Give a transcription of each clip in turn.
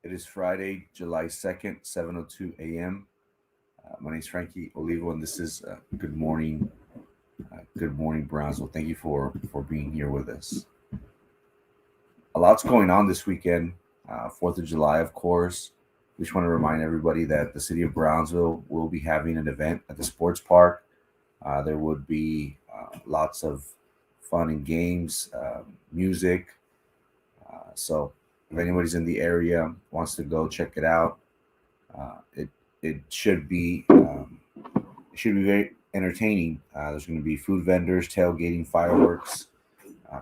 It is Friday, July 2nd, 7:02 a.m. My name is Frankie Olivo, and this is Good Morning, Brownsville. Thank you for being here with us. A lot's going on this weekend. 4th of July, of course. We just want to remind everybody that the city of Brownsville will be having an event at the sports park. There would be lots of fun and games, music. So if anybody's in the area wants to go check it out, it it should be it should be very entertaining. There's going to be food vendors, tailgating, fireworks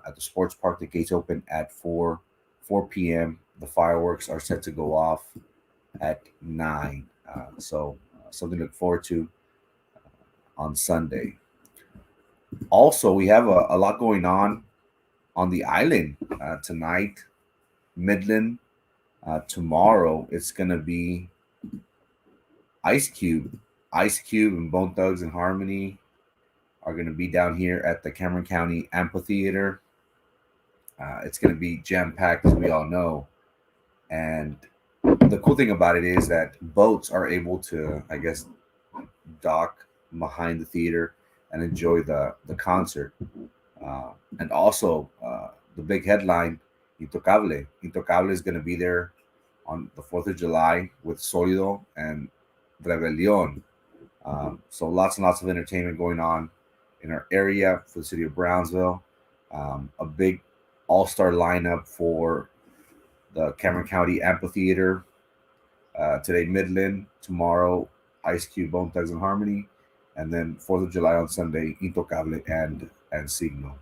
at the sports park. The gates open at four p.m. The fireworks are set to go off at 9. So something to look forward to on Sunday. Also, we have a lot going on the island tonight, Midland. Tomorrow, it's gonna be Ice Cube. Ice Cube and Bone Thugs and Harmony are gonna be down here at the Cameron County Amphitheater. It's gonna be jam packed, as we all know. And the cool thing about it is that boats are able to, I guess, dock behind the theater and enjoy the concert. And also, the big headline, Intocable. Intocable is going to be there on the 4th of July with Solido and Rebellion. So lots and lots of entertainment going on in our area for the city of Brownsville. A big all-star lineup for the Cameron County Amphitheater. Today, Midland. Tomorrow, Ice Cube, Bone Thugs and Harmony. And then 4th of July on Sunday, Intocable and Signo.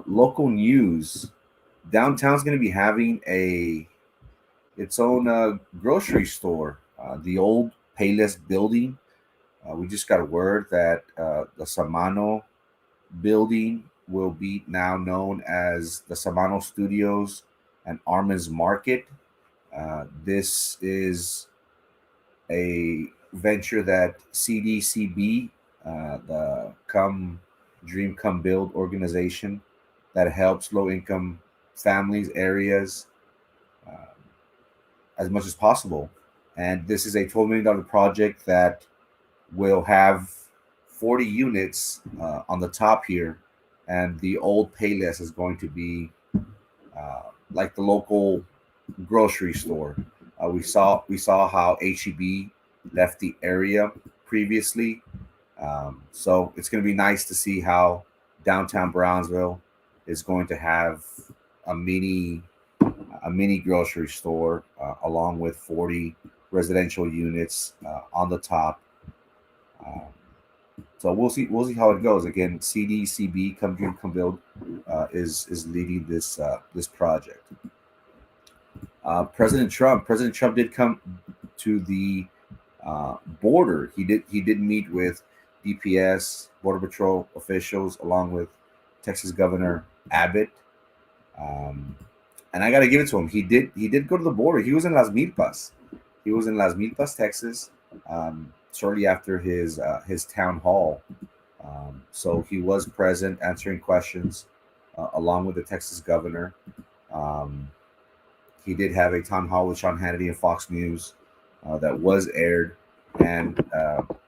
Local news. Downtown's going to be having its own grocery store. The old Payless building. We just got a word that the Samano building will be now known as the Samano Studios and Armin's Market. This is a venture that CDCB, the Come Dream Come Build organization that helps low income families, areas as much as possible. And this is a $12 million project that will have 40 units on the top here. And the old Payless is going to be like the local grocery store. We saw how HEB left the area previously. So it's going to be nice to see how downtown Brownsville is going to have a mini a mini grocery store along with 40 residential units on the top. Um, so we'll see how it goes. Again, CDCB Come Dream Come Build is leading this project. President Trump did come to the border. He did meet with DPS, Border Patrol officials, along with Texas Governor Abbott. Um, and I got to give it to him. He did go to the border. He was in Las Milpas. He was in Las Milpas, Texas, shortly after his town hall. So he was present, answering questions, along with the Texas governor. Um, he did have a town hall with Sean Hannity and Fox News that was aired, and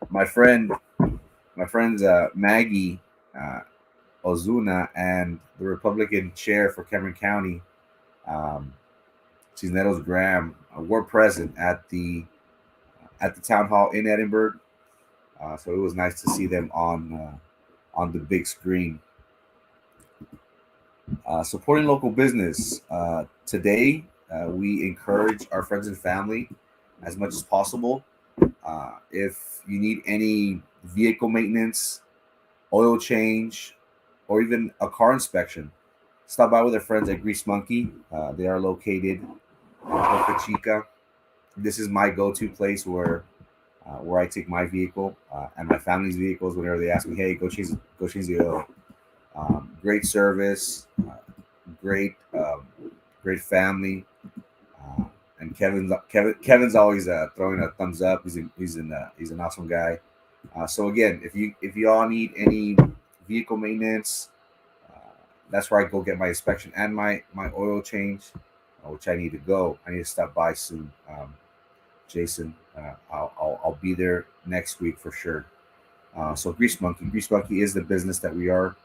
my friends Maggie Ozuna and the Republican chair for Cameron County, um, Cisneros Graham, were present at the town hall in Edinburgh. So it was nice to see them on the big screen. Supporting local business. Today, we encourage our friends and family as much as possible. If you need any vehicle maintenance, oil change, or even a car inspection, stop by with our friends at Grease Monkey. They are located in Boca Chica. This is my go-to place where I take my vehicle and my family's vehicles whenever they ask me, "Hey, go change the oil." Great service, great great family, uh, and Kevin's always throwing a thumbs up. He's an awesome guy. So again, if you all need any vehicle maintenance, uh, that's where I go get my inspection and my oil change. which I need to go. I need to stop by soon, Jason. I'll be there next week for sure. So Grease Monkey is the business that we are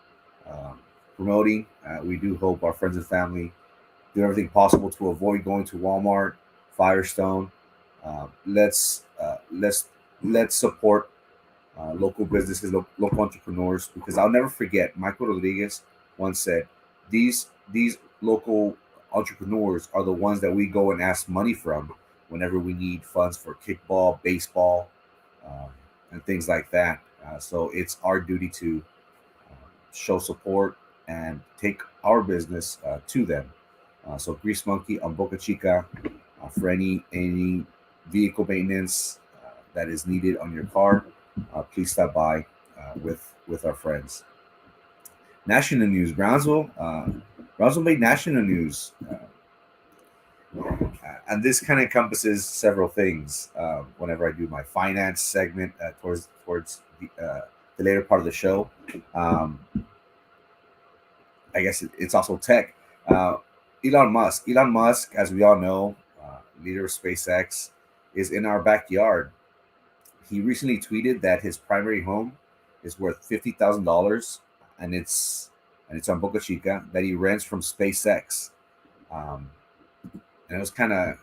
uh, promoting. We do hope our friends and family do everything possible to avoid going to Walmart, Firestone. Uh, let's uh, let's let's support local businesses, local entrepreneurs, because I'll never forget Michael Rodriguez once said, these local entrepreneurs are the ones that we go and ask money from whenever we need funds for kickball, baseball, um, and things like that. So it's our duty to show support and take our business to them. So Grease Monkey on Boca Chica for any vehicle maintenance that is needed on your car. Please stop by with our friends. National news: Brownsville made national news, and this kind of encompasses several things. Whenever I do my finance segment towards the later part of the show, um, I guess it's also tech. Uh, Elon Musk, as we all know, leader of SpaceX, is in our backyard. He recently tweeted that his primary home is worth $50,000, and it's on Boca Chica that he rents from SpaceX. Um, and it was kind of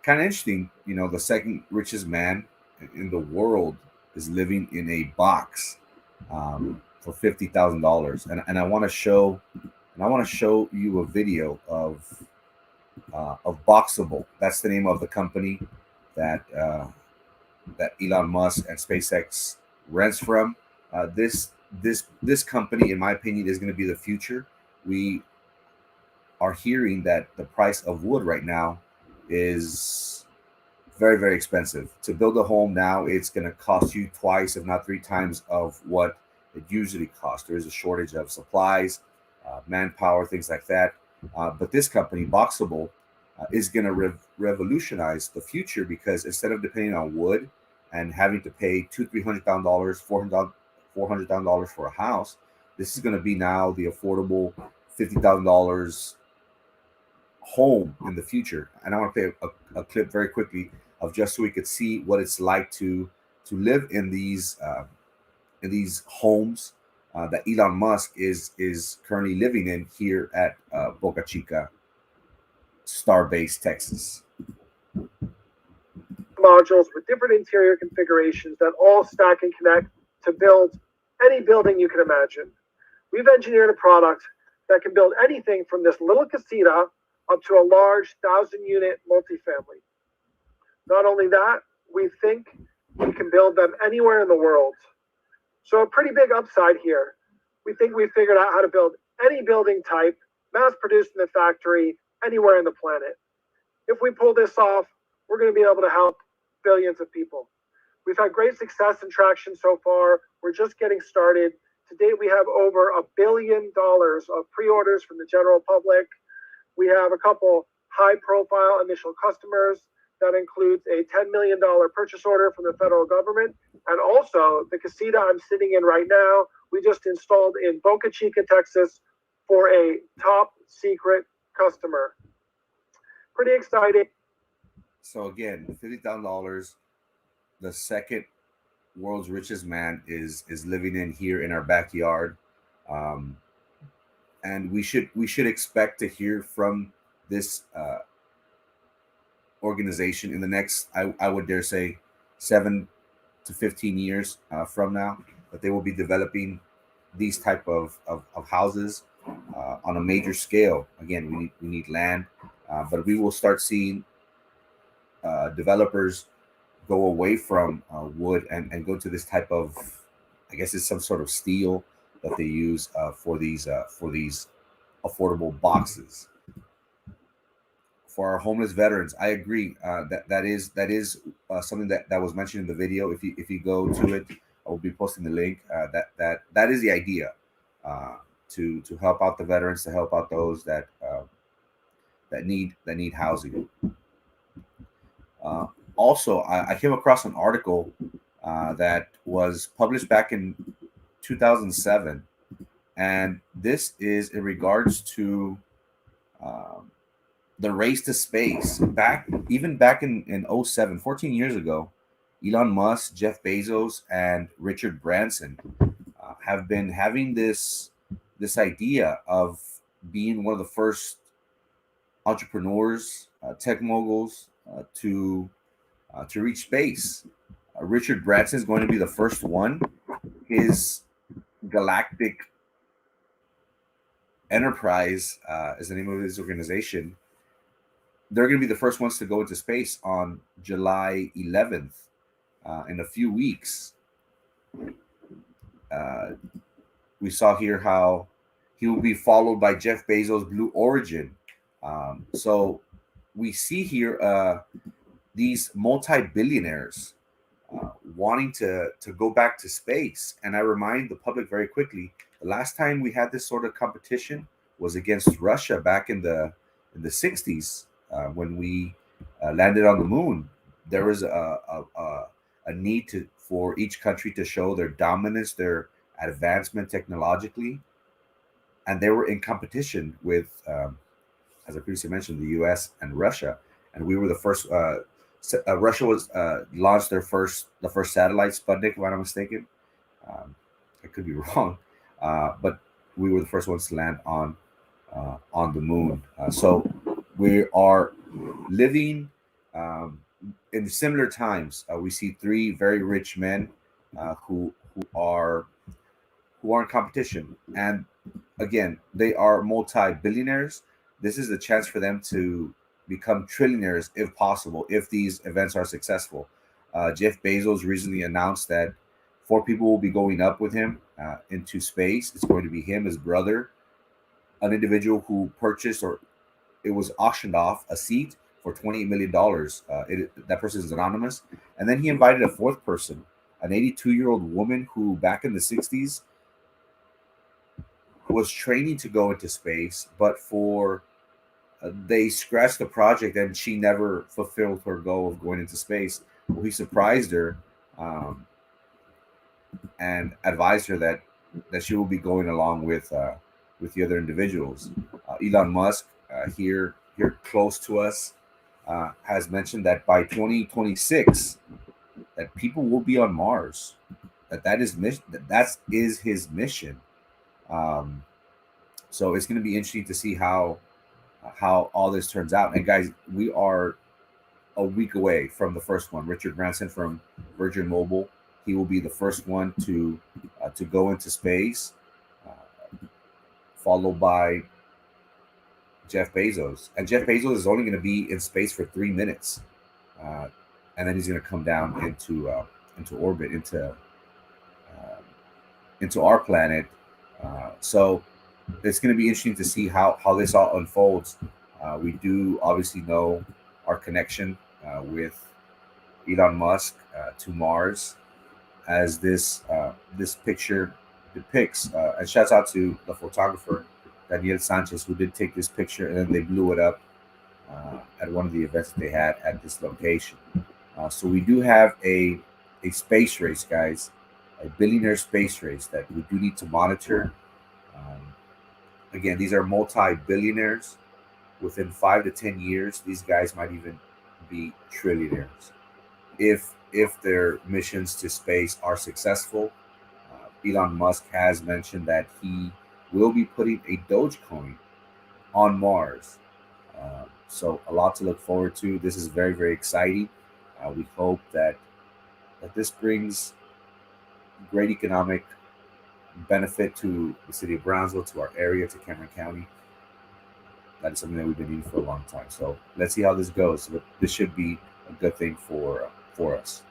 interesting. You know, the second richest man in the world is living in a box for $50,000, and I want to show you a video of Boxable. That's the name of the company that that Elon Musk and SpaceX rents from. This company, in my opinion, is going to be the future. We are hearing that the price of wood right now is very expensive. To build a home now, it's going to cost you twice, if not three times, of what it usually costs. There is a shortage of supplies, manpower, things like that. But this company, Boxable, is going to revolutionize the future because instead of depending on wood and having to pay $200,000, $300,000, $400,000 for a house, this is going to be now the affordable $50,000 home in the future. And I want to play a clip very quickly of just so we could see what it's like to live in these homes that Elon Musk is currently living in here at Boca Chica, Starbase, Texas. Modules with different interior configurations that all stack and connect to build any building you can imagine. We've engineered a product that can build anything from this little casita up to a large 1,000-unit multifamily. Not only that, we think we can build them anywhere in the world. So a pretty big upside here. We think we figured out how to build any building type, mass produced in the factory, anywhere in the planet. If we pull this off, we're going to be able to help billions of people. We've had great success and traction so far. We're just getting started. To date, we have over $1 billion of pre-orders from the general public. We have a couple high-profile initial customers. That includes a $10 million purchase order from the federal government. And also, the casita I'm sitting in right now, we just installed in Boca Chica, Texas, for a top secret customer. Pretty exciting. So again, $50,000, the second world's richest man is living in here in our backyard, um, and we should expect to hear from this organization in the next, I would dare say, 7 to 15 years from now, that they will be developing these type of houses on a major scale. Again, we need land, but we will start seeing developers go away from wood and go to this type of, I guess it's some sort of steel that they use for these affordable boxes for our homeless veterans. I agree. That is something that was mentioned in the video. If you go to it, I will be posting the link. That is the idea, to help out the veterans, to help out those that need housing. Also, I came across an article that was published back in 2007, and this is in regards to um, the race to space. Back in 07, 14 years ago, Elon Musk, Jeff Bezos, and Richard Branson have been having this idea of being one of the first entrepreneurs, tech moguls to reach space. Richard Branson is going to be the first one. His Galactic Enterprise is the name of his organization. They're going to be the first ones to go into space on July 11th in a few weeks. We saw here how he will be followed by Jeff Bezos' Blue Origin. So we see here these multi-billionaires wanting to go back to space. And I remind the public very quickly, the last time we had this sort of competition was against Russia back in the 60s when we landed on the moon. There was a need for each country to show their dominance, their advancement technologically, and they were in competition with, as I previously mentioned, the U.S. and Russia, and we were the first. Russia was launched the first satellite, Sputnik, if I'm not mistaken. I could be wrong, but we were the first ones to land on the moon. So we are living in similar times. We see three very rich men who are in competition, and again, they are multi-billionaires. This is a chance for them to become trillionaires if possible, if these events are successful. Jeff Bezos recently announced that 4 people will be going up with him into space. It's going to be him, his brother, an individual who purchased, or it was auctioned off, a seat for $28 million. That person is anonymous. And then he invited a 4th person, an 82-year-old woman who back in the 60s was training to go into space, but they scratched the project and she never fulfilled her goal of going into space. Well, he surprised her and advised her that she will be going along with the other individuals. Elon Musk, here close to us, has mentioned that by 2026 that people will be on Mars. That is his mission. So it's going to be interesting to see how all this turns out. And guys, we are a week away from the first one. Richard Branson from Virgin Mobile, he will be the first one to go into space, followed by Jeff Bezos. And Jeff Bezos is only going to be in space for 3 minutes, and then he's going to come down into orbit, into our planet. So it's going to be interesting to see how this all unfolds. We do obviously know our connection with Elon Musk to Mars, as this picture depicts. And shouts out to the photographer Daniel Sanchez, who did take this picture, and then they blew it up at one of the events that they had at this location. So we do have a space race, guys, a billionaire space race that we do need to monitor. Again, these are multi-billionaires. Within 5 to 10 years, these guys might even be trillionaires if their missions to space are successful. Elon Musk has mentioned that he will be putting a Dogecoin on Mars. So a lot to look forward to. This is very, very exciting. We hope that this brings great economic benefit to the city of Brownsville, to our area, to Cameron County. That is something that we've been needing for a long time. So let's see how this goes. But this should be a good thing for us.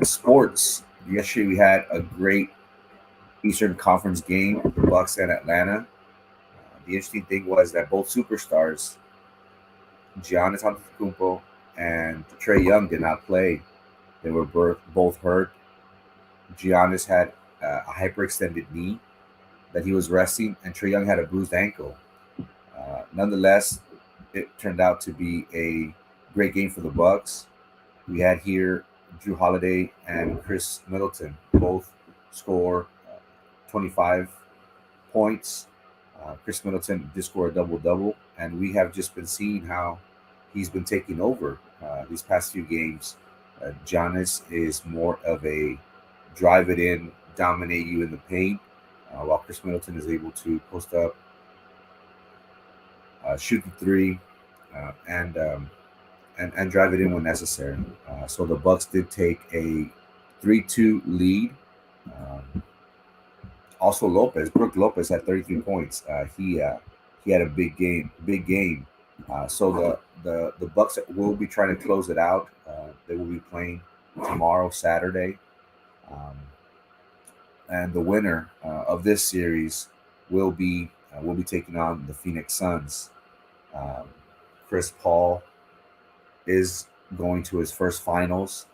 Sports. Yesterday we had a great Eastern Conference game, the Bucks and Atlanta. The interesting thing was that both superstars, Giannis Antetokounmpo and Trae Young, did not play. They were both hurt. Giannis had a hyperextended knee that he was resting, and Trae Young had a bruised ankle. Nonetheless, it turned out to be a great game for the Bucks. We had here Drew Holiday and Chris Middleton both score 25 points Chris Middleton did score a double-double, and we have just been seeing how he's been taking over these past few games. Giannis is more of a drive it in, dominate you in the paint, while Chris Middleton is able to post up, shoot the three, and drive it in when necessary. So the Bucks did take a 3-2 lead. Um, Also, Brooke Lopez had 33 points. He had a big game. So the Bucks will be trying to close it out. They will be playing tomorrow, Saturday, um, and the winner of this series will be taking on the Phoenix Suns. Um, Chris Paul is going to his first finals,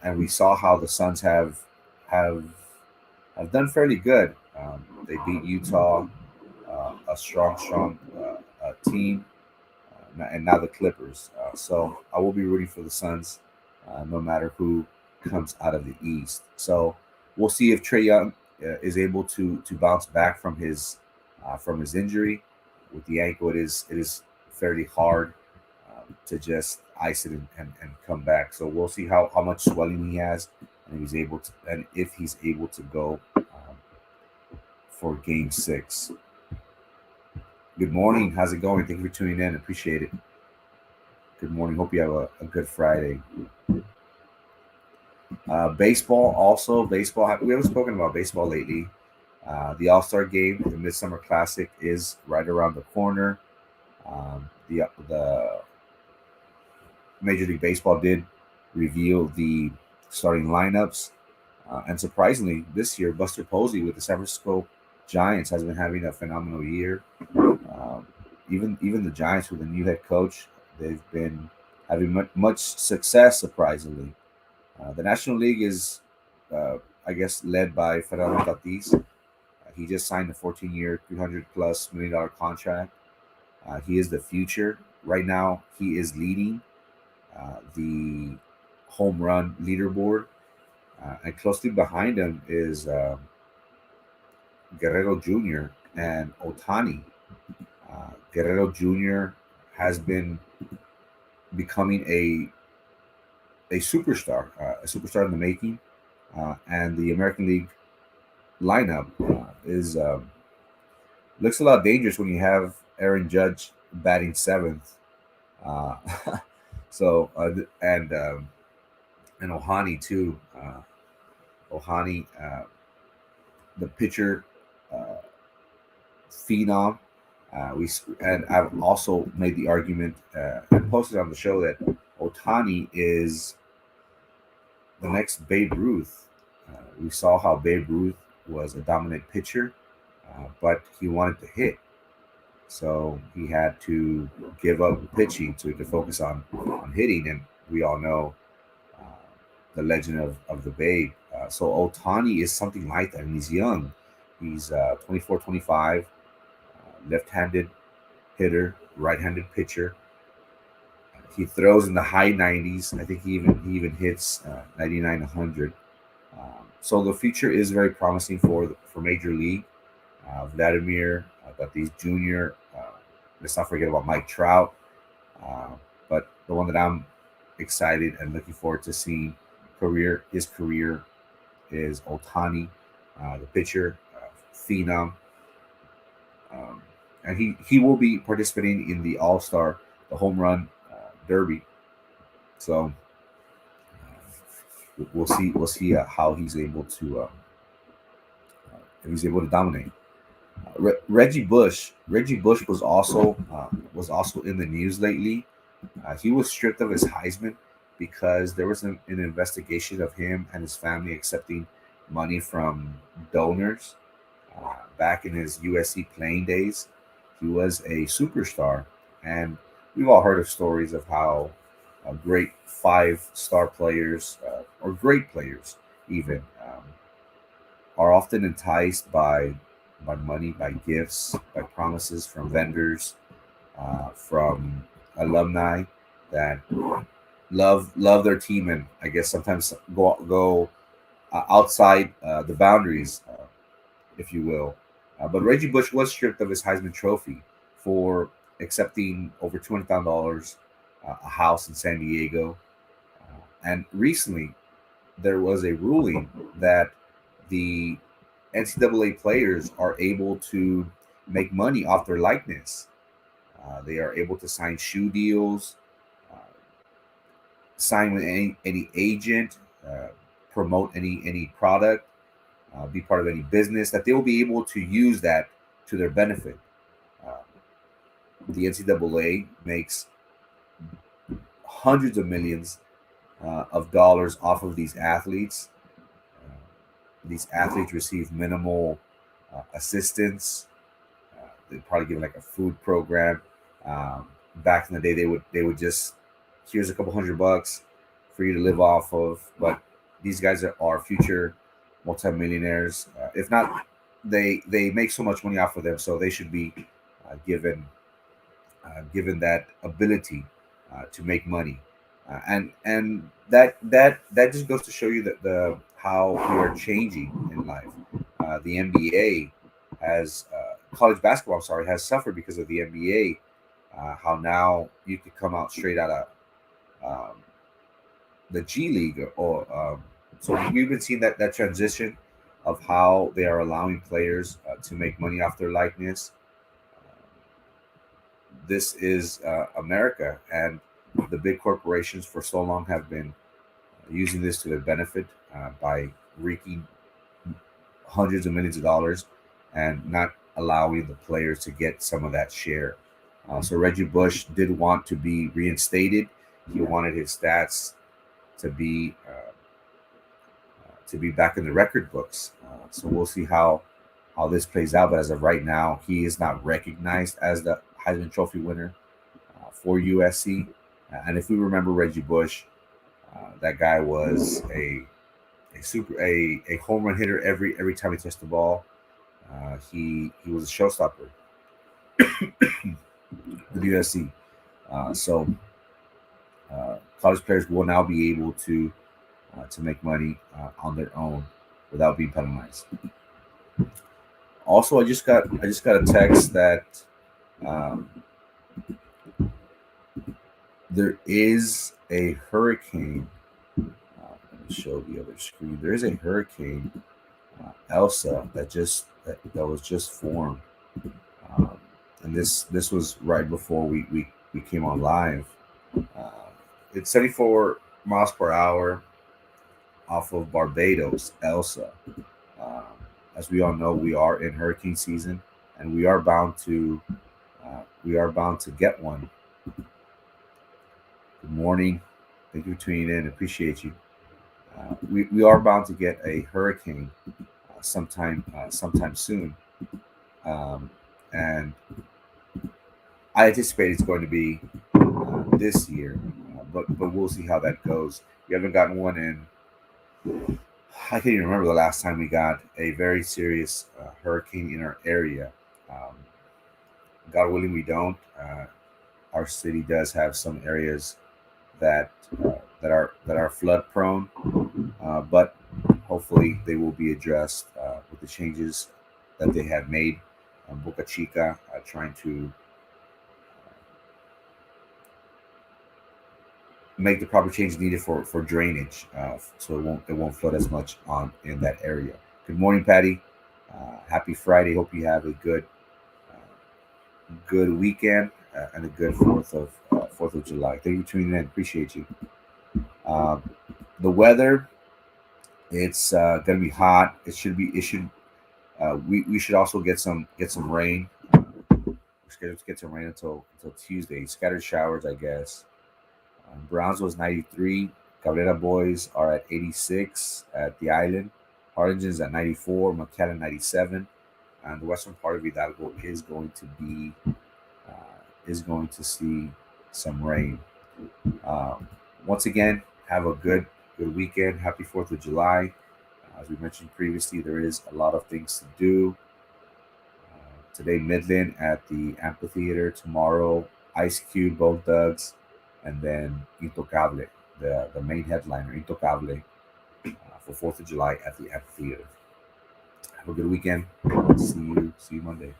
and we saw how the Suns have have done fairly good. They beat Utah, a strong team, and now the Clippers. So I will be rooting for the Suns, no matter who comes out of the East. So we'll see if Trey Young is able to bounce back from his injury with the ankle. It is fairly hard to just ice it and come back. So we'll see how much swelling he has, and if he's able to go for Game 6. Good morning. How's it going? Thank you for tuning in. Appreciate it. Good morning. Hope you have a good Friday. Baseball also. Baseball. We haven't spoken about baseball lately. The All-Star game, the Midsummer Classic, is right around the corner. The Major League Baseball did reveal the starting lineups, and surprisingly, this year Buster Posey with the San Francisco Giants has been having a phenomenal year. Um, even the Giants with a new head coach, they've been having much success. Surprisingly, the National League is, I guess, led by Fernando Tatis. He just signed a 14-year, $300+ million contract. He is the future. Right now, he is leading the home run leaderboard, and closely behind him is Guerrero Jr. and Otani. Guerrero Jr. has been becoming a superstar in the making, and the American League lineup is looks a lot dangerous when you have Aaron Judge batting seventh. Uh, so and Ohani too. Ohani, the pitcher, uh, phenom. And I've also made the argument and posted on the show that Otani is the next Babe Ruth. We saw how Babe Ruth was a dominant pitcher, but he wanted to hit, so he had to give up pitching to focus on hitting. And we all know uh, the legend of the Babe. So Otani is something like that, and he's young. He's 24, 25, left-handed hitter, right-handed pitcher. He throws in the high 90s. I think he even hits 99, 100. So the future is very promising for Major League. Vladimir Tatis Jr. Let's not forget about Mike Trout. Uh, but the one that I'm excited and looking forward to seeing his career is Otani, the pitcher, phenom, um, and he will be participating in the All Star, the home run derby. So we'll see how he's able to if he's able to dominate. Reggie Bush was also in the news lately. He was stripped of his Heisman because there was an investigation of him and his family accepting money from donors. Back in his USC playing days, he was a superstar, and we've all heard of stories of how great five-star players or great players even are often enticed by money, by gifts, by promises from vendors, from alumni that love their team, and I guess sometimes go outside the boundaries, if you will, But Reggie Bush was stripped of his Heisman Trophy for accepting over $200,000, a house in San Diego. And recently, there was a ruling that the NCAA players are able to make money off their likeness. They are able to sign shoe deals, uh, sign with any agent, promote any product, be part of any business, that they will be able to use that to their benefit. Uh, the NCAA makes hundreds of millions of dollars off of these athletes. Uh, these athletes receive minimal assistance. They probably give like a food program. Um, Back in the day, they would just, here's a couple $100 for you to live off of. But these guys are future multimillionaires. If not, they make so much money off of them, so they should be given that ability to make money. And that just goes to show you that the how we are changing in life. The NBA has college basketball. I'm sorry, has suffered because of the NBA. How now you could come out straight out of um, the G League, or so we've been seeing that transition of how they are allowing players to make money off their likeness. This is America, and the big corporations for so long have been using this to their benefit by reeking hundreds of millions of dollars and not allowing the players to get some of that share. So Reggie Bush did want to be reinstated. He wanted his stats to be back in the record books. So we'll see how this plays out. But as of right now, he is not recognized as the Heisman Trophy winner for USC. And if we remember Reggie Bush, that guy was a home run hitter every time he touched the ball. He was a showstopper with USC. So college players will now be able to make money on their own without being penalized. Also, I just got a text that um, there is a hurricane. Let me show the other screen. There is a hurricane, Elsa, that was just formed, um, and this was right before we came on live. Uh, it's 74 miles per hour off of Barbados, Elsa. Um, as we all know, we are in hurricane season, and we are bound to get one. Good morning. Thank you for tuning in. Appreciate you. We are bound to get a hurricane sometime soon, um, and I anticipate it's going to be this year, but we'll see how that goes. We haven't gotten one in. I can't even remember the last time we got a very serious hurricane in our area. Um, God willing, we don't. Our city does have some areas that that are flood prone, but hopefully they will be addressed with the changes that they have made. Boca Chica trying to make the proper changes needed for drainage, so it won't flood as much on in that area. Good morning, Patty. Happy Friday. Hope you have a good weekend and a good Fourth of July. Thank you for tuning in. Appreciate you. Um, the weather, it's gonna be hot. It should be. It should. We should also get some rain. We're scheduled to get some rain until Tuesday. Scattered showers, I guess. Brownsville's 93. Cabrera boys are at 86 at the island. Harlingen's at 94. McAllen 97. And the western part of Hidalgo is going to see some rain. Once again, have a good weekend. Happy Fourth of July. As we mentioned previously, there is a lot of things to do. Today, Midland at the amphitheater. Tomorrow, Ice Cube, Both Dugs, and then Intocable, the main headliner, Intocable, for Fourth of July at the amphitheater. Have a good weekend. See you Monday.